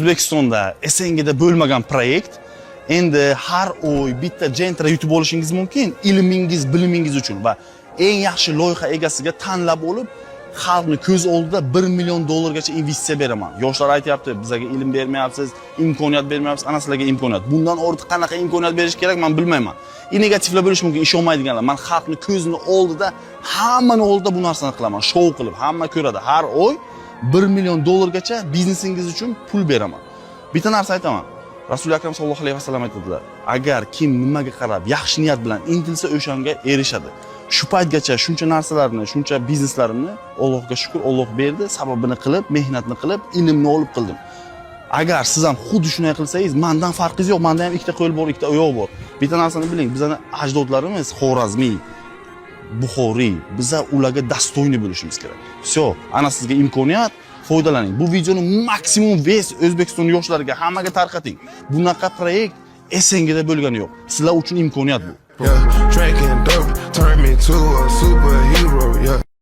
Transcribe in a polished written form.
O'zbekistonda SNGda bo'lmagan proyekt. Endi har oy bitta Gentra yutib olishingiz mumkin, ilmingiz, bilimingiz uchun va eng yaxshi loyiha egasiga tanlab olib, xalqni ko'z oldida $1 million investitsiya beraman. Yoshlar aytayapti, bizga ilm bermayapsiz, imkoniyat bermayapsiz, ana sizlarga imkoniyat. Bundan ortiq qanaqa imkoniyat berish kerak, men bilmayman. Negativlar bo'lishi mumkin, ishonmaydiganlar. Men xalqni ko'zini oldida, hammani oldida bu narsani qilaman, shou qilib, hamma ko'radi. Har oy $1 million biznesingiz uchun pul beraman. Bitta narsa aytaman. Rasul akram sallallohu alayhi vasallam aytadilar, agar kim nimaga qarab yaxshi niyat bilan intilsa, o'shanga erishadi. Shu paytgacha shuncha narsalarni, shuncha bizneslarimni Allohga shukr, Alloh berdi, sababini qilib, mehnatni qilib, ilmni olib qildim. Agar siz ham xuddi shunday qilsangiz, mendan farqingiz yo'q, menda ham ikkita qo'l bor, ikkita oyoq bor. Bitta narsani biling, bizning ajdodlarimiz Xorazmiy, Buxoriy, biza ularga dastoyni bo'lishimiz kerak. Всё, ana sizga imkoniyat, foydalaning. Bu videoni maksimum vez O'zbekiston yoshlariga hammaga tarqating. Bunaqa proyekt SNGda bo'lgani yo'q. Sizlar uchun imkoniyat bu. Yeah, drinking dope turned me to a super